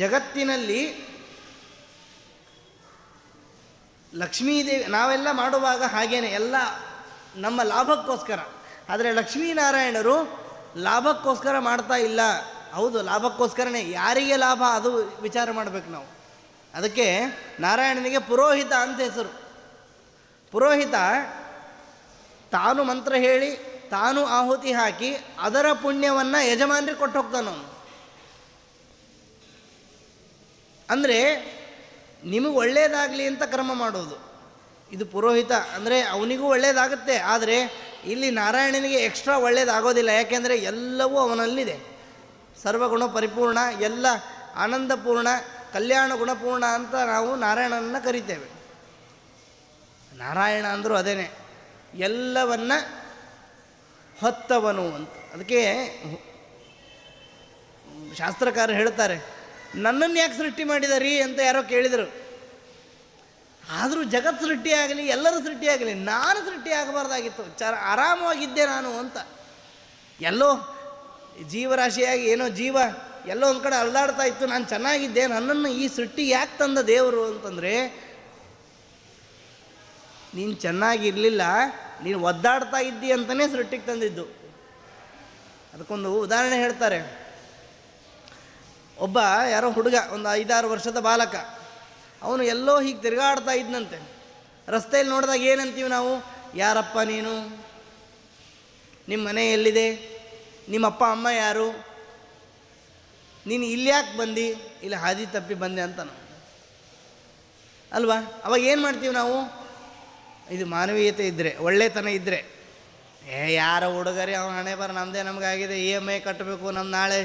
ಜಗತ್ತಿನಲ್ಲಿ ಲಕ್ಷ್ಮೀದೇವಿ ನಾವೆಲ್ಲ ಮಾಡುವಾಗ ಹಾಗೇನೆ ಎಲ್ಲ ನಮ್ಮ ಲಾಭಕ್ಕೋಸ್ಕರ. ಆದರೆ ಲಕ್ಷ್ಮೀನಾರಾಯಣರು ಲಾಭಕ್ಕೋಸ್ಕರ ಮಾಡ್ತಾ ಇಲ್ಲ. ಹೌದು, ಲಾಭಕ್ಕೋಸ್ಕರನೇ. ಯಾರಿಗೆ ಲಾಭ ಅದು ವಿಚಾರ ಮಾಡಬೇಕು ನಾವು. ಅದಕ್ಕೆ ನಾರಾಯಣನಿಗೆ ಪುರೋಹಿತ ಅಂತ ಹೆಸರು. ಪುರೋಹಿತ ತಾನು ಮಂತ್ರ ಹೇಳಿ ತಾನು ಆಹುತಿ ಹಾಕಿ ಅದರ ಪುಣ್ಯವನ್ನು ಯಜಮಾನರಿಗೆ ಕೊಟ್ಟು ಹೋಗ್ತಾನವನು. ಅಂದರೆ ನಿಮಗೆ ಒಳ್ಳೆಯದಾಗಲಿ ಅಂತ ಕರ್ಮ ಮಾಡೋದು ಇದು ಪುರೋಹಿತ. ಅಂದರೆ ಅವನಿಗೂ ಒಳ್ಳೆಯದಾಗುತ್ತೆ, ಆದರೆ ಇಲ್ಲಿ ನಾರಾಯಣನಿಗೆ ಎಕ್ಸ್ಟ್ರಾ ಒಳ್ಳೆಯದಾಗೋದಿಲ್ಲ. ಯಾಕೆಂದರೆ ಎಲ್ಲವೂ ಅವನಲ್ಲಿದೆ. ಸರ್ವಗುಣ ಪರಿಪೂರ್ಣ, ಎಲ್ಲ ಆನಂದಪೂರ್ಣ, ಕಲ್ಯಾಣ ಗುಣಪೂರ್ಣ ಅಂತ ನಾವು ನಾರಾಯಣನನ್ನು ಕರಿತೇವೆ. ನಾರಾಯಣ ಅಂದರೂ ಅದೇನೆ, ಎಲ್ಲವನ್ನ ಹೊತ್ತವನು ಅಂತ. ಅದಕ್ಕೆ ಶಾಸ್ತ್ರಕಾರರು ಹೇಳ್ತಾರೆ, ನನ್ನನ್ನು ಯಾಕೆ ಸೃಷ್ಟಿ ಮಾಡಿದಾರಿ ಅಂತ ಯಾರೋ ಕೇಳಿದರು. ಆದರೂ ಜಗತ್ ಸೃಷ್ಟಿಯಾಗಲಿ, ಎಲ್ಲರೂ ಸೃಷ್ಟಿಯಾಗಲಿ, ನಾನು ಸೃಷ್ಟಿಯಾಗಬಾರ್ದಾಗಿತ್ತು, ಆರಾಮವಾಗಿದ್ದೆ ನಾನು ಅಂತ. ಎಲ್ಲೋ ಜೀವರಾಶಿಯಾಗಿ ಏನೋ ಜೀವ ಎಲ್ಲೋ ಒಂದು ಕಡೆ ಅಲ್ದಾಡ್ತಾ ಇತ್ತು, ನಾನು ಚೆನ್ನಾಗಿದ್ದೆ, ನನ್ನನ್ನು ಈ ಸೃಷ್ಟಿ ಯಾಕೆ ತಂದ ದೇವರು ಅಂತಂದರೆ, ನೀನು ಚೆನ್ನಾಗಿರಲಿಲ್ಲ, ನೀನು ಒದ್ದಾಡ್ತಾ ಇದ್ದಿ ಅಂತಲೇ ಸೃಷ್ಟಿಗೆ ತಂದಿದ್ದು. ಅದಕ್ಕೊಂದು ಉದಾಹರಣೆ ಹೇಳ್ತಾರೆ. ಒಬ್ಬ ಯಾರೋ ಹುಡುಗ, ಒಂದು 5-6 ವರ್ಷದ ಬಾಲಕ, ಅವನು ಎಲ್ಲೋ ಹೀಗೆ ತಿರುಗಾಡ್ತಾ ಇದ್ದಂತೆ. ರಸ್ತೆಯಲ್ಲಿ ನೋಡಿದಾಗ ಏನಂತೀವಿ ನಾವು, ಯಾರಪ್ಪ ನೀನು, ನಿಮ್ಮ ಮನೆ ಎಲ್ಲಿದೆ, ನಿಮ್ಮ ಅಪ್ಪ ಅಮ್ಮ ಯಾರು, ನೀನು ಇಲ್ಲಿ ಯಾಕೆ ಬಂದು, ಇಲ್ಲಿ ಹಾದಿ ತಪ್ಪಿ ಬಂದೆ ಅಂತ ನಾವು ಅಲ್ವಾ. ಅವಾಗ ಏನು ಮಾಡ್ತೀವಿ ನಾವು, ಇದು ಮಾನವೀಯತೆ ಇದ್ದರೆ, ಒಳ್ಳೆತನ ಇದ್ದರೆ, ಯಾರ ಹುಡುಗರಿ ಅವನ ಹಣೆ ಬರ, ನಮ್ಮದೇ ನಮಗಾಗಿದೆ, EMI ಕಟ್ಟಬೇಕು, ನಮ್ಮ ನಾಳೆ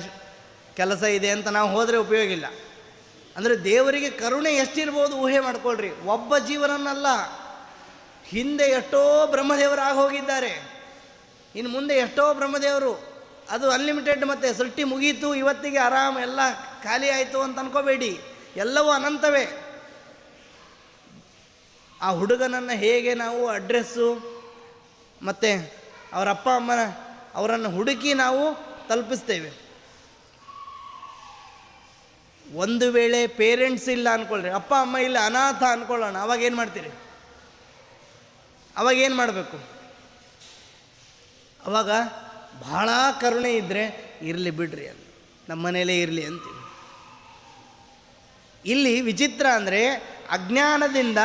ಕೆಲಸ ಇದೆ ಅಂತ ನಾವು ಹೋದರೆ ಉಪಯೋಗ ಇಲ್ಲ. ಅಂದರೆ ದೇವರಿಗೆ ಕರುಣೆ ಎಷ್ಟಿರ್ಬೋದು ಊಹೆ ಮಾಡ್ಕೊಳ್ರಿ. ಒಬ್ಬ ಜೀವನನ್ನಲ್ಲ, ಹಿಂದೆ ಎಷ್ಟೋ ಬ್ರಹ್ಮದೇವರಾಗಿ ಹೋಗಿದ್ದಾರೆ, ಇನ್ನು ಮುಂದೆ ಎಷ್ಟೋ ಬ್ರಹ್ಮದೇವರು. ಅದು ಅನ್ಲಿಮಿಟೆಡ್. ಮತ್ತು ಸೃಷ್ಟಿ ಮುಗೀತು, ಇವತ್ತಿಗೆ ಆರಾಮ ಎಲ್ಲ ಖಾಲಿ ಆಯಿತು ಅಂತ ಅನ್ಕೋಬೇಡಿ, ಎಲ್ಲವೂ ಅನಂತವೇ. ಆ ಹುಡುಗನನ್ನು ಹೇಗೆ ನಾವು ಅಡ್ರೆಸ್ಸು ಮತ್ತು ಅವರ ಅಪ್ಪ ಅಮ್ಮನ ಅವರನ್ನು ಹುಡುಕಿ ನಾವು ತಲುಪಿಸ್ತೇವೆ. ಒಂದು ವೇಳೆ ಪೇರೆಂಟ್ಸ್ ಇಲ್ಲ ಅಂದ್ಕೊಳ್ರಿ, ಅಪ್ಪ ಅಮ್ಮ ಇಲ್ಲ, ಅನಾಥ ಅಂದ್ಕೊಳ್ಳೋಣ, ಅವಾಗೇನು ಮಾಡ್ತೀರಿ, ಅವಾಗೇನು ಮಾಡಬೇಕು? ಅವಾಗ ಭಾಳ ಕರುಣೆ ಇದ್ದರೆ ಇರಲಿ ಬಿಡ್ರಿ ಅಂತ, ನಮ್ಮ ಮನೇಲೇ ಇರಲಿ ಅಂತೀವಿ. ಇಲ್ಲಿ ವಿಚಿತ್ರ ಅಂದರೆ ಅಜ್ಞಾನದಿಂದ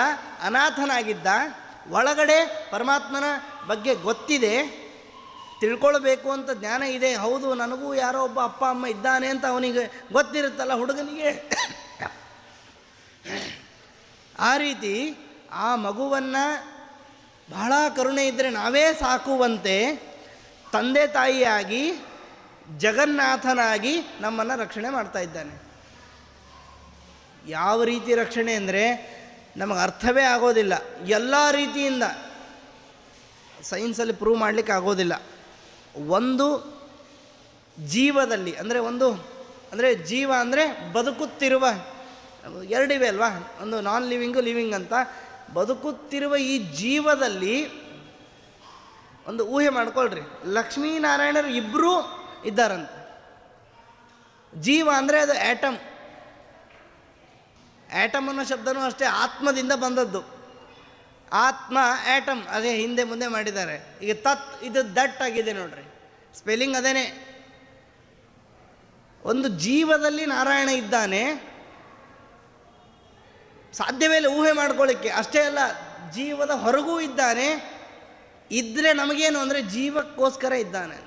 ಅನಾಥನಾಗಿದ್ದ, ಒಳಗಡೆ ಪರಮಾತ್ಮನ ಬಗ್ಗೆ ಗೊತ್ತಿದೆ, ತಿಳ್ಕೊಳ್ಬೇಕು ಅಂತ ಜ್ಞಾನ ಇದೆ. ಹೌದು, ನನಗೂ ಯಾರೋ ಒಬ್ಬ ಅಪ್ಪ ಅಮ್ಮ ಇದ್ದಾನೆ ಅಂತ ಅವನಿಗೆ ಗೊತ್ತಿರುತ್ತಲ್ಲ ಹುಡುಗನಿಗೆ. ಆ ರೀತಿ ಆ ಮಗುವನ್ನು ಬಹಳ ಕರುಣೆ ಇದ್ದರೆ ನಾವೇ ಸಾಕುವಂತೆ ತಂದೆ ತಾಯಿಯಾಗಿ ಜಗನ್ನಾಥನಾಗಿ ನಮ್ಮನ್ನು ರಕ್ಷಣೆ ಮಾಡ್ತಾ ಇದ್ದಾನೆ. ಯಾವ ರೀತಿ ರಕ್ಷಣೆ ಅಂದರೆ ನಮಗೆ ಅರ್ಥವೇ ಆಗೋದಿಲ್ಲ. ಎಲ್ಲ ರೀತಿಯಿಂದ ಸೈನ್ಸಲ್ಲಿ ಪ್ರೂವ್ ಮಾಡಲಿಕ್ಕೆ ಆಗೋದಿಲ್ಲ. ಒಂದು ಜೀವದಲ್ಲಿ ಅಂದರೆ ಜೀವ ಅಂದರೆ ಬದುಕುತ್ತಿರುವ, ಎರಡಿವೆ ಅಲ್ವಾ, ಒಂದು ನಾನ್ ಲಿವಿಂಗು, ಲಿವಿಂಗ್ ಅಂತ. ಬದುಕುತ್ತಿರುವ ಈ ಜೀವದಲ್ಲಿ ಒಂದು ಊಹೆ ಮಾಡ್ಕೊಳ್ರಿ, ಲಕ್ಷ್ಮೀನಾರಾಯಣರು ಇಬ್ಬರೂ ಇದ್ದಾರಂತೆ. ಜೀವ ಅಂದರೆ ಅದು ಆ್ಯಟಮ್. ಆ್ಯಟಮ್ ಅನ್ನೋ ಶಬ್ದನೂ ಅಷ್ಟೇ ಆತ್ಮದಿಂದ ಬಂದದ್ದು. ಆತ್ಮ ಆ್ಯಟಮ್, ಅದೇ ಹಿಂದೆ ಮುಂದೆ ಮಾಡಿದ್ದಾರೆ. ಈಗ ತತ್, ಇದು ದಟ್ ಆಗಿದೆ ನೋಡ್ರಿ, ಸ್ಪೆಲ್ಲಿಂಗ್ ಅದೇನೆ. ಒಂದು ಜೀವದಲ್ಲಿ ನಾರಾಯಣ ಇದ್ದಾನೆ, ಸಾಧ್ಯವೇ ಇಲ್ಲ ಊಹೆ ಮಾಡ್ಕೊಳ್ಳಿಕ್ಕೆ. ಅಷ್ಟೇ ಅಲ್ಲ, ಜೀವದ ಹೊರಗೂ ಇದ್ದಾನೆ. ಇದ್ದರೆ ನಮಗೇನು ಅಂದರೆ ಜೀವಕ್ಕೋಸ್ಕರ ಇದ್ದಾನೆ.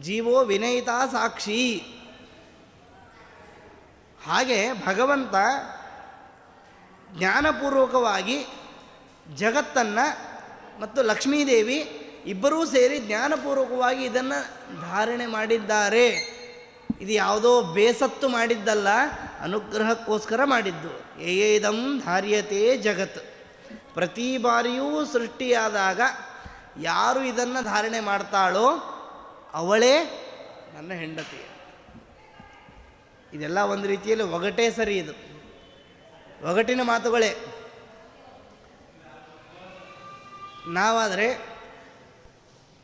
ಜೀವೋ ವಿನಯಿತ ಸಾಕ್ಷಿ. ಹಾಗೆ ಭಗವಂತ ಜ್ಞಾನಪೂರ್ವಕವಾಗಿ ಜಗತ್ತನ್ನು ಮತ್ತು ಲಕ್ಷ್ಮೀದೇವಿ ಇಬ್ಬರೂ ಸೇರಿ ಜ್ಞಾನಪೂರ್ವಕವಾಗಿ ಇದನ್ನು ಧಾರಣೆ ಮಾಡಿದ್ದಾರೆ. ಇದು ಯಾವುದೋ ಬೇಸತ್ತು ಮಾಡಿದ್ದಲ್ಲ, ಅನುಗ್ರಹಕ್ಕೋಸ್ಕರ ಮಾಡಿದ್ದು. ಏದಂ ಧಾರ್ಯತೆ ಜಗತ್. ಪ್ರತಿ ಬಾರಿಯೂ ಸೃಷ್ಟಿಯಾದಾಗ ಯಾರು ಇದನ್ನು ಧಾರಣೆ ಮಾಡ್ತಾಳೋ ಅವಳೇ ನನ್ನ ಹೆಂಡತಿ. ಇದೆಲ್ಲ ಒಂದು ರೀತಿಯಲ್ಲಿ ಒಗಟೇ ಸರಿ, ಇದು ಒಗಟಿನ ಮಾತುಗಳೇ. ನಾವಾದರೆ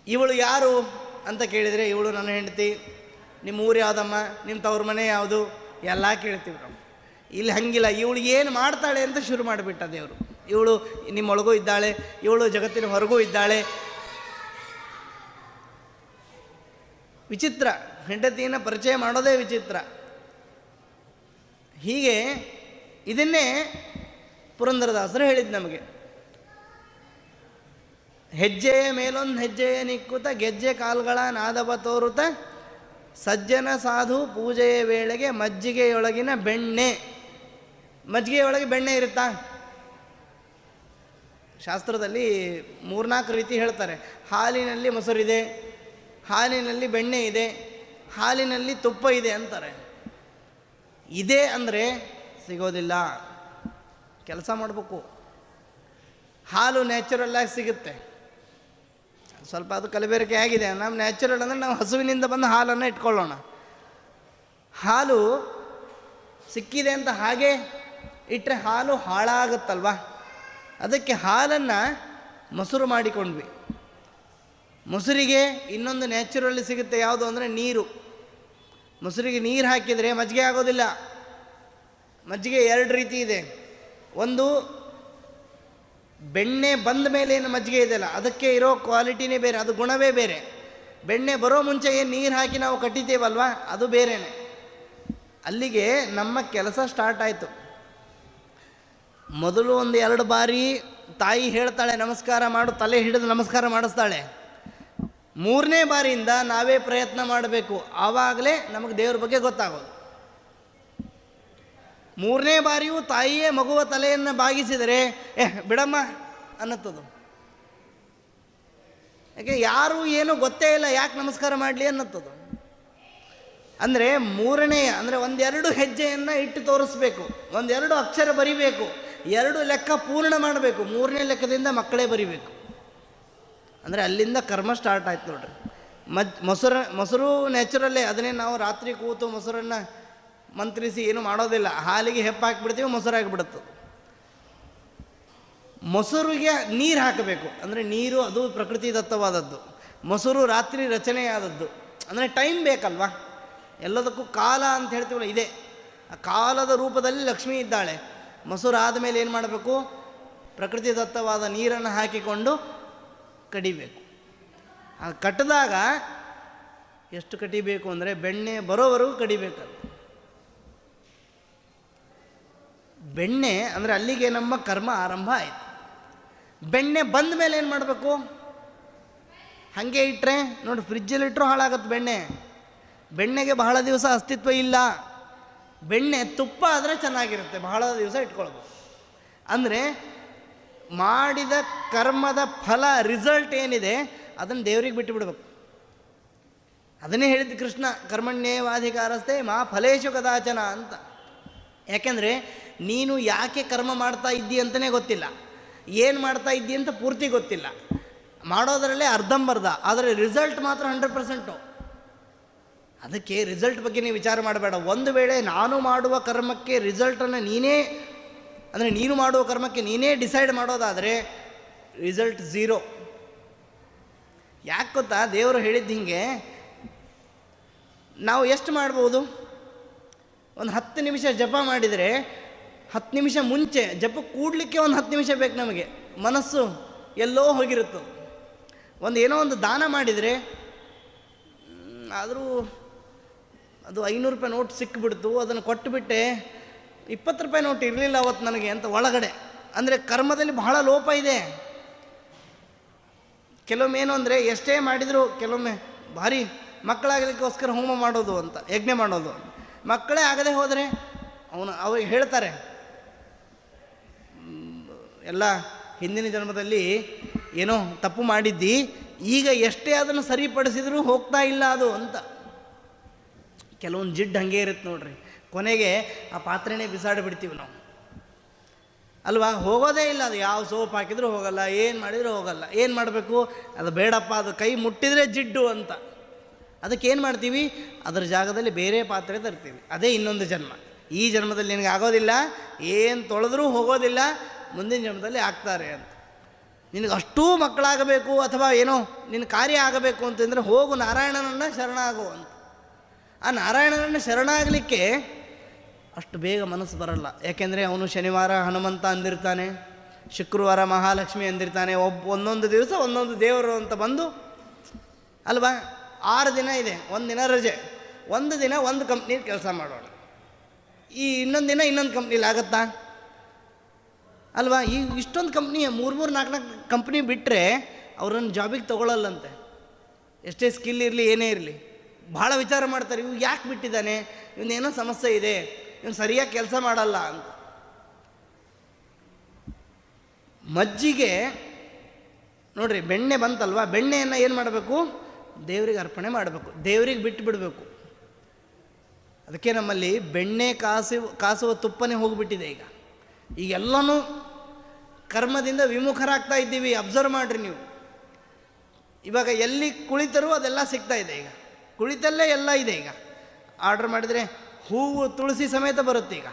ಇವಳು ಯಾರು ಅಂತ ಕೇಳಿದರೆ, ಇವಳು ನನ್ನ ಹೆಂಡತಿ. ನಿಮ್ಮ ಊರು ಯಾವುದಮ್ಮ, ನಿಮ್ಮ ತವ್ರ ಮನೆ ಯಾವುದು, ಎಲ್ಲ ಕೇಳ್ತೀವಿ ನಾವು. ಇಲ್ಲಿ ಹಂಗಿಲ್ಲ, ಇವಳಿಗೆ ಏನು ಮಾಡ್ತಾಳೆ ಅಂತ ಶುರು ಮಾಡಿಬಿಟ್ಟ ದೇವರು. ಇವಳು ನಿಮ್ಮೊಳಗೂ ಇದ್ದಾಳೆ, ಇವಳು ಜಗತ್ತಿನ ಹೊರಗೂ ಇದ್ದಾಳೆ. ವಿಚಿತ್ರ, ಹೆಂಡತಿಯನ್ನು ಪರಿಚಯ ಮಾಡೋದೇ ವಿಚಿತ್ರ. ಹೀಗೆ ಇದನ್ನೇ ಪುರಂದರದಾಸರು ಹೇಳಿದ್ದು ನಮಗೆ. ಹೆಜ್ಜೆಯ ಮೇಲೊಂದು ಹೆಜ್ಜೆಯ ನಿಕ್ಕುತ್ತ ಗೆಜ್ಜೆ ಕಾಲ್ಗಳ ನಾದವ ತೋರುತ್ತ ಸಜ್ಜನ ಸಾಧು ಪೂಜೆಯ ವೇಳೆಗೆ ಮಜ್ಜಿಗೆಯೊಳಗಿನ ಬೆಣ್ಣೆ. ಮಜ್ಜಿಗೆಯೊಳಗೆ ಬೆಣ್ಣೆ ಇರುತ್ತಾ? ಶಾಸ್ತ್ರದಲ್ಲಿ 3-4 ರೀತಿ ಹೇಳ್ತಾರೆ. ಹಾಲಿನಲ್ಲಿ ಮೊಸರಿದೆ, ಹಾಲಿನಲ್ಲಿ ಬೆಣ್ಣೆ ಇದೆ, ಹಾಲಿನಲ್ಲಿ ತುಪ್ಪ ಇದೆ ಅಂತಾರೆ. ಇದೆ ಅಂದರೆ ಸಿಗೋದಿಲ್ಲ, ಕೆಲಸ ಮಾಡಬೇಕು. ಹಾಲು ನ್ಯಾಚುರಲ್ಲಾಗಿ ಸಿಗುತ್ತೆ, ಸ್ವಲ್ಪ ಅದು ಕಲಬೆರಕೆ ಆಗಿದೆ. ನಮ್ಮ ನ್ಯಾಚುರಲ್ ಅಂದರೆ ನಾವು ಹಸುವಿನಿಂದ ಬಂದ ಹಾಲನ್ನು ಇಟ್ಕೊಳ್ಳೋಣ. ಹಾಲು ಸಿಕ್ಕಿದೆ ಅಂತ ಹಾಗೆ ಇಟ್ಟರೆ ಹಾಲು ಹಾಳಾಗುತ್ತಲ್ವ. ಅದಕ್ಕೆ ಹಾಲನ್ನು ಮೊಸರು ಮಾಡಿಕೊಂಡ್ವಿ. ಮೊಸರಿಗೆ ಇನ್ನೊಂದು ನ್ಯಾಚುರಲ್ಲಿ ಸಿಗುತ್ತೆ, ಯಾವುದು ಅಂದರೆ ನೀರು. ಮೊಸರಿಗೆ ನೀರು ಹಾಕಿದರೆ ಮಜ್ಜಿಗೆ ಆಗೋದಿಲ್ಲ. ಮಜ್ಜಿಗೆ 2 ರೀತಿ ಇದೆ. ಒಂದು ಬೆಣ್ಣೆ ಬಂದ ಮೇಲೆ ಏನು ಮಜ್ಜಿಗೆ ಇದೆಯಲ್ಲ, ಅದಕ್ಕೆ ಇರೋ ಕ್ವಾಲಿಟಿನೇ ಬೇರೆ, ಅದು ಗುಣವೇ ಬೇರೆ. ಬೆಣ್ಣೆ ಬರೋ ಮುಂಚೆ ಏನು ನೀರು ಹಾಕಿ ನಾವು ಕಟ್ಟಿದ್ದೇವಲ್ವ, ಅದು ಬೇರೆಯೇ. ಅಲ್ಲಿಗೆ ನಮ್ಮ ಕೆಲಸ ಸ್ಟಾರ್ಟ್ ಆಯಿತು. ಮೊದಲು 1-2 ಬಾರಿ ತಾಯಿ ಹೇಳ್ತಾಳೆ ನಮಸ್ಕಾರ ಮಾಡು, ತಲೆ ಹಿಡಿದು ನಮಸ್ಕಾರ ಮಾಡಿಸ್ತಾಳೆ. 3ನೇ ಬಾರಿಯಿಂದ ನಾವೇ ಪ್ರಯತ್ನ ಮಾಡಬೇಕು, ಆವಾಗಲೇ ನಮಗೆ ದೇವ್ರ ಬಗ್ಗೆ ಗೊತ್ತಾಗೋದು. 3ನೇ ಬಾರಿಯೂ ತಾಯಿಯೇ ಮಗುವ ತಲೆಯನ್ನು ಬಾಗಿಸಿದರೆ ಬಿಡಮ್ಮ ಅನ್ನತ್ತದು. ಯಾಕೆ ಯಾರು ಏನೂ ಗೊತ್ತೇ ಇಲ್ಲ, ಯಾಕೆ ನಮಸ್ಕಾರ ಮಾಡಲಿ ಅನ್ನತ್ತದು. ಅಂದರೆ 3ನೇ ಅಂದರೆ 1-2 ಹೆಜ್ಜೆಯನ್ನು ಇಟ್ಟು ತೋರಿಸ್ಬೇಕು, 1-2 ಅಕ್ಷರ ಬರಿಬೇಕು, 2 ಲೆಕ್ಕ ಪೂರ್ಣ ಮಾಡಬೇಕು, 3ನೇ ಲೆಕ್ಕದಿಂದ ಮಕ್ಕಳೇ ಬರಿಬೇಕು. ಅಂದರೆ ಅಲ್ಲಿಂದ ಕರ್ಮ ಸ್ಟಾರ್ಟ್ ಆಯ್ತು ನೋಡ್ರಿ. ಮೊಸರು ನ್ಯಾಚುರಲ್ಲೇ, ಅದನ್ನೇ ನಾವು ರಾತ್ರಿ ಕೂತು ಮೊಸರನ್ನು ಮಂತ್ರಿಸಿ ಏನು ಮಾಡೋದಿಲ್ಲ, ಹಾಲಿಗೆ ಹೆಪ್ಪಾಕಿಬಿಡ್ತೀವಿ, ಮೊಸರಾಗಿಬಿಡುತ್ತೆ. ಮೊಸರಿಗೆ ನೀರು ಹಾಕಬೇಕು, ಅಂದರೆ ನೀರು ಅದು ಪ್ರಕೃತಿ ದತ್ತವಾದದ್ದು. ಮೊಸರು ರಾತ್ರಿ ರಚನೆಯಾದದ್ದು, ಅಂದರೆ ಟೈಮ್ ಬೇಕಲ್ವ. ಎಲ್ಲದಕ್ಕೂ ಕಾಲ ಅಂತ ಹೇಳ್ತೀವಲ್ಲ, ಇದೆ. ಆ ಕಾಲದ ರೂಪದಲ್ಲಿ ಲಕ್ಷ್ಮಿ ಇದ್ದಾಳೆ. ಮೊಸರು ಆದಮೇಲೆ ಏನು ಮಾಡಬೇಕು? ಪ್ರಕೃತಿ ದತ್ತವಾದ ನೀರನ್ನು ಹಾಕಿಕೊಂಡು ಕಡಿಬೇಕು. ಆ ಕಟ್ಟಿದಾಗ ಎಷ್ಟು ಕಟಿಬೇಕು ಅಂದರೆ ಬೆಣ್ಣೆ ಬರೋವರೆಗೂ ಕಡಿಬೇಕದು. ಬೆಣ್ಣೆ ಅಂದರೆ ಅಲ್ಲಿಗೆ ನಮ್ಮ ಕರ್ಮ ಆರಂಭ ಆಯಿತು. ಬೆಣ್ಣೆ ಬಂದ ಮೇಲೆ ಏನು ಮಾಡಬೇಕು? ಹಾಗೆ ಇಟ್ಟರೆ ನೋಡಿ, ಫ್ರಿಜ್ಜಲ್ಲಿಟ್ಟರು ಹಾಳಾಗತ್ತೆ ಬೆಣ್ಣೆ. ಬೆಣ್ಣೆಗೆ ಬಹಳ ದಿವಸ ಅಸ್ತಿತ್ವ ಇಲ್ಲ. ಬೆಣ್ಣೆ ತುಪ್ಪ ಆದರೆ ಚೆನ್ನಾಗಿರುತ್ತೆ, ಬಹಳ ದಿವಸ ಇಟ್ಕೊಳ್ಬೋದು. ಅಂದರೆ ಮಾಡಿದ ಕರ್ಮದ ಫಲ, ರಿಸಲ್ಟ್ ಏನಿದೆ ಅದನ್ನು ದೇವರಿಗೆ ಬಿಟ್ಟುಬಿಡ್ಬೇಕು. ಅದನ್ನೇ ಹೇಳಿದ್ದು ಕೃಷ್ಣ, ಕರ್ಮಣ್ಯೇವಾಧಿಕಾರಸ್ಥೆ ಮಾ ಫಲೇಶು ಕದಾಚನ ಅಂತ. ಯಾಕೆಂದರೆ ನೀನು ಯಾಕೆ ಕರ್ಮ ಮಾಡ್ತಾ ಇದ್ದಿ ಅಂತಲೇ ಗೊತ್ತಿಲ್ಲ, ಏನು ಮಾಡ್ತಾ ಇದ್ದಿ ಅಂತ ಪೂರ್ತಿ ಗೊತ್ತಿಲ್ಲ. ಮಾಡೋದರಲ್ಲೇ ಅರ್ಧಂಬರ್ಧ, ಆದರೆ ರಿಸಲ್ಟ್ ಮಾತ್ರ 100%. ಅದಕ್ಕೆ ರಿಸಲ್ಟ್ ಬಗ್ಗೆ ನೀವು ವಿಚಾರ ಮಾಡಬೇಡ. ಒಂದು ವೇಳೆ ನಾನು ಮಾಡುವ ಕರ್ಮಕ್ಕೆ ರಿಸಲ್ಟನ್ನು ನೀನೇ, ಅಂದರೆ ನೀನು ಮಾಡುವ ಕರ್ಮಕ್ಕೆ ನೀನೇ ಡಿಸೈಡ್ ಮಾಡೋದಾದರೆ ರಿಸಲ್ಟ್ 0. ಯಾಕೆ ಗೊತ್ತಾ? ದೇವರು ಹೇಳಿದ್ದು ಹಿಂಗೆ, ನಾವು ಎಷ್ಟು ಮಾಡ್ಬೋದು? ಒಂದು 10 ನಿಮಿಷ ಜಪ ಮಾಡಿದರೆ 10 ನಿಮಿಷ ಮುಂಚೆ ಜಪ ಕೂಡಲಿಕ್ಕೆ ಒಂದು 10 ನಿಮಿಷ ಬೇಕು ನಮಗೆ. ಮನಸ್ಸು ಎಲ್ಲೋ ಹೋಗಿರುತ್ತೆ. ಏನೋ ಒಂದು ದಾನ ಮಾಡಿದರೆ ಆದರೂ ಅದು 500 ರೂಪಾಯಿ ನೋಟ್ ಸಿಕ್ಕಿಬಿಡ್ತು, ಅದನ್ನು ಕೊಟ್ಟುಬಿಟ್ಟೆ, 20 ರೂಪಾಯಿ ನೋಟ್ ಇರಲಿಲ್ಲ ಅವತ್ತು ನನಗೆ ಅಂತ ಒಳಗಡೆ. ಅಂದರೆ ಕರ್ಮದಲ್ಲಿ ಬಹಳ ಲೋಪ ಇದೆ. ಕೆಲವೊಮ್ಮೆ ಏನು ಅಂದರೆ ಎಷ್ಟೇ ಮಾಡಿದರೂ ಕೆಲವೊಮ್ಮೆ ಭಾರಿ ಮಕ್ಕಳಾಗಲಿಕ್ಕೋಸ್ಕರ ಹೋಮ ಮಾಡೋದು ಅಂತ, ಯಜ್ಞ ಮಾಡೋದು. ಮಕ್ಕಳೇ ಆಗದೆ ಹೋದರೆ ಅವ್ರಿಗೆ ಹೇಳ್ತಾರೆ, ಎಲ್ಲ ಹಿಂದಿನ ಜನ್ಮದಲ್ಲಿ ಏನೋ ತಪ್ಪು ಮಾಡಿದ್ದಿ, ಈಗ ಎಷ್ಟೇ ಅದನ್ನು ಸರಿಪಡಿಸಿದರೂ ಹೋಗ್ತಾ ಇಲ್ಲ ಅದು ಅಂತ. ಕೆಲವೊಂದು ಜಿಡ್ಡು ಹಾಗೆ ಇರುತ್ತೆ ನೋಡ್ರಿ, ಕೊನೆಗೆ ಆ ಪಾತ್ರೆನೇ ಬಿಸಾಡಿಬಿಡ್ತೀವಿ ನಾವು ಅಲ್ವಾ. ಹೋಗೋದೇ ಇಲ್ಲ ಅದು, ಯಾವ ಸೋಪ್ ಹಾಕಿದರೂ ಹೋಗಲ್ಲ, ಏನು ಮಾಡಿದರೂ ಹೋಗಲ್ಲ. ಏನು ಮಾಡಬೇಕು? ಅದು ಬೇಡಪ್ಪ, ಅದು ಕೈ ಮುಟ್ಟಿದರೆ ಜಿಡ್ಡು ಅಂತ. ಅದಕ್ಕೆ ಏನು ಮಾಡ್ತೀವಿ? ಅದರ ಜಾಗದಲ್ಲಿ ಬೇರೆ ಪಾತ್ರೆ ತರ್ತೀವಿ. ಅದೇ ಇನ್ನೊಂದು ಜನ್ಮ. ಈ ಜನ್ಮದಲ್ಲಿ ನಿನಗೆ ಆಗೋದಿಲ್ಲ, ಏನು ತೊಳೆದ್ರೂ ಹೋಗೋದಿಲ್ಲ, ಮುಂದಿನ ಜನ್ಮದಲ್ಲಿ ಆಗ್ತಾರೆ ಅಂತ. ನಿನಗೆ ಅಷ್ಟೂ ಮಕ್ಕಳಾಗಬೇಕು ಅಥವಾ ಏನೋ ನಿನ್ನ ಕಾರ್ಯ ಆಗಬೇಕು ಅಂತಂದರೆ ಹೋಗು ನಾರಾಯಣನನ್ನು ಶರಣಾಗು ಅಂತ. ಆ ನಾರಾಯಣನನ್ನು ಶರಣಾಗಲಿಕ್ಕೆ ಅಷ್ಟು ಬೇಗ ಮನಸ್ಸು ಬರಲ್ಲ. ಯಾಕೆಂದರೆ ಅವನು ಶನಿವಾರ ಹನುಮಂತ ಅಂದಿರ್ತಾನೆ, ಶುಕ್ರವಾರ ಮಹಾಲಕ್ಷ್ಮಿ ಅಂದಿರ್ತಾನೆ, ಒಂದೊಂದು ದಿವಸ ಒಂದೊಂದು ದೇವರು ಅಂತ ಬಂದು ಅಲ್ವಾ. 6 ದಿನ ಇದೆ, 1 ದಿನ ರಜೆ, 1 ದಿನ ಒಂದು ಕಂಪ್ನೀಲಿ ಕೆಲಸ ಮಾಡೋಣ, ಈ ಇನ್ನೊಂದು ದಿನ ಇನ್ನೊಂದು ಕಂಪ್ನೀಲಿ ಆಗುತ್ತಾ ಅಲ್ವಾ. ಈ ಇಷ್ಟೊಂದು ಕಂಪ್ನಿ 3-4 ಕಂಪ್ನಿ ಬಿಟ್ಟರೆ ಅವ್ರನ್ನ ಜಾಬಿಗೆ ತೊಗೊಳ್ಳಲ್ಲಂತೆ. ಎಷ್ಟೇ ಸ್ಕಿಲ್ ಇರಲಿ ಏನೇ ಇರಲಿ ಭಾಳ ವಿಚಾರ ಮಾಡ್ತಾರೆ, ಇವು ಯಾಕೆ ಬಿಟ್ಟಿದ್ದಾನೆ, ಇವನೇನೋ ಸಮಸ್ಯೆ ಇದೆ, ಇವನು ಸರಿಯಾಗಿ ಕೆಲಸ ಮಾಡಲ್ಲ ಅಂತ. ಮಜ್ಜಿಗೆ ನೋಡ್ರಿ, ಬೆಣ್ಣೆ ಬಂತಲ್ವ, ಬೆಣ್ಣೆಯನ್ನು ಏನು ಮಾಡಬೇಕು, ದೇವರಿಗೆ ಅರ್ಪಣೆ ಮಾಡಬೇಕು, ದೇವರಿಗೆ ಬಿಟ್ಟು ಬಿಡಬೇಕು. ಅದಕ್ಕೆ ನಮ್ಮಲ್ಲಿ ಬೆಣ್ಣೆ ಕಾಸುವ ತುಪ್ಪನೇ ಹೋಗಿಬಿಟ್ಟಿದೆ. ಈಗೆಲ್ಲನೂ ಕರ್ಮದಿಂದ ವಿಮುಖರಾಗ್ತಾ ಇದ್ದೀವಿ. ಅಬ್ಸರ್ವ್ ಮಾಡಿರಿ ನೀವು. ಇವಾಗ ಎಲ್ಲಿ ಕುಳಿತರೂ ಅದೆಲ್ಲ ಸಿಗ್ತಾ ಇದೆ. ಈಗ ಕುಳಿತಲ್ಲೇ ಎಲ್ಲ ಇದೆ. ಈಗ ಆರ್ಡ್ರ್ ಮಾಡಿದರೆ ಹೂವು ತುಳಸಿ ಸಮೇತ ಬರುತ್ತೆ. ಈಗ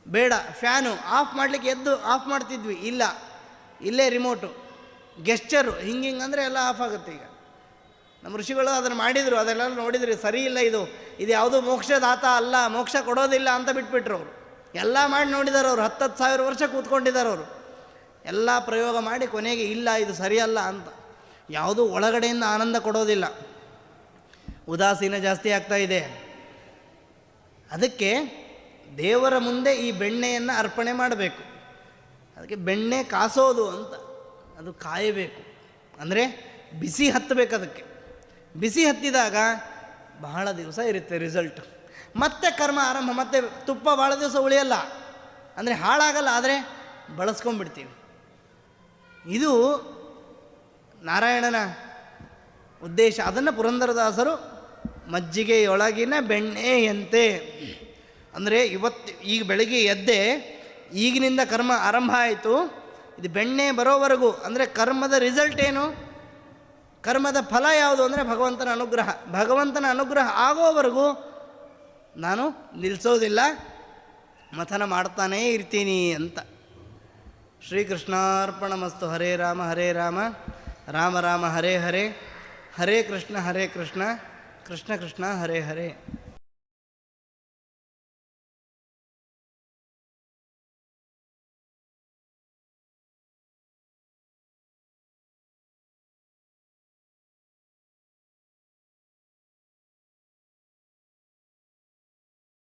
ಬೇಡ ಫ್ಯಾನು ಆಫ್ ಮಾಡಲಿಕ್ಕೆ ಎದ್ದು ಆಫ್ ಮಾಡ್ತಿದ್ವಿ, ಇಲ್ಲ ಇಲ್ಲೇ ರಿಮೋಟು, ಗೆಸ್ಚರು, ಹಿಂಗೆ ಅಂದರೆ ಎಲ್ಲ ಆಫ್ ಆಗುತ್ತೆ. ಈಗ ನಮ್ಮ ಋಷಿಗಳು ಅದನ್ನು ಮಾಡಿದರು, ಅದೆಲ್ಲ ನೋಡಿದ್ರಿ, ಸರಿ ಇಲ್ಲ, ಇದು ಯಾವುದೂ ಮೋಕ್ಷದಾತ ಅಲ್ಲ, ಮೋಕ್ಷ ಕೊಡೋದಿಲ್ಲ ಅಂತ ಬಿಟ್ಬಿಟ್ರು ಅವರು. ಎಲ್ಲ ಮಾಡಿ ನೋಡಿದ್ದಾರೆ ಅವರು, 10,000 ವರ್ಷ ಕೂತ್ಕೊಂಡಿದ್ದಾರೆ ಅವರು. ಎಲ್ಲ ಪ್ರಯೋಗ ಮಾಡಿ ಕೊನೆಗೆ ಇಲ್ಲ, ಇದು ಸರಿಯಲ್ಲ ಅಂತ. ಯಾವುದೂ ಒಳಗಡೆಯಿಂದ ಆನಂದ ಕೊಡೋದಿಲ್ಲ, ಉದಾಸೀನ ಜಾಸ್ತಿ ಆಗ್ತಾ ಇದೆ. ಅದಕ್ಕೆ ದೇವರ ಮುಂದೆ ಈ ಬೆಣ್ಣೆಯನ್ನು ಅರ್ಪಣೆ ಮಾಡಬೇಕು. ಅದಕ್ಕೆ ಬೆಣ್ಣೆ ಕಾಸೋದು ಅಂತ, ಅದು ಕಾಯಬೇಕು, ಅಂದರೆ ಬಿಸಿ ಹತ್ತಬೇಕು. ಅದಕ್ಕೆ ಬಿಸಿ ಹತ್ತಿದಾಗ ಬಹಳ ದಿವಸ ಇರುತ್ತೆ ರಿಸಲ್ಟ್. ಮತ್ತೆ ಕರ್ಮ ಆರಂಭ, ಮತ್ತೆ ತುಪ್ಪ ಭಾಳ ದಿವಸ ಉಳಿಯಲ್ಲ, ಅಂದರೆ ಹಾಳಾಗಲ್ಲ, ಆದರೆ ಬಳಸ್ಕೊಂಡ್ಬಿಡ್ತೀವಿ. ಇದು ನಾರಾಯಣನ ಉದ್ದೇಶ. ಅದನ್ನು ಪುರಂದರದಾಸರು ಮಜ್ಜಿಗೆಯೊಳಗಿನ ಬೆಣ್ಣೆಯಂತೆ, ಅಂದರೆ ಈಗ ಬೆಳಗ್ಗೆ ಎದ್ದೆ, ಈಗಿನಿಂದ ಕರ್ಮ ಆರಂಭ ಆಯಿತು, ಇದು ಬೆಣ್ಣೆ ಬರೋವರೆಗೂ, ಅಂದರೆ ಕರ್ಮದ ರಿಸಲ್ಟ್ ಏನು, ಕರ್ಮದ ಫಲ ಯಾವುದು ಅಂದರೆ ಭಗವಂತನ ಅನುಗ್ರಹ. ಭಗವಂತನ ಅನುಗ್ರಹ ಆಗೋವರೆಗೂ ನಾನು ನಿಲ್ಲಿಸೋದಿಲ್ಲ, ಮಥನ ಮಾಡ್ತಾನೇ ಇರ್ತೀನಿ ಅಂತ. ಶ್ರೀಕೃಷ್ಣಾರ್ಪಣಮಸ್ತು. ಹರೇ ರಾಮ ಹರೇ ರಾಮ, ರಾಮ ರಾಮ ಹರೇ ಹರೇ, ಹರೇ ಕೃಷ್ಣ ಕೃಷ್ಣ ಕೃಷ್ಣ ಹರೇ ಹರೇ.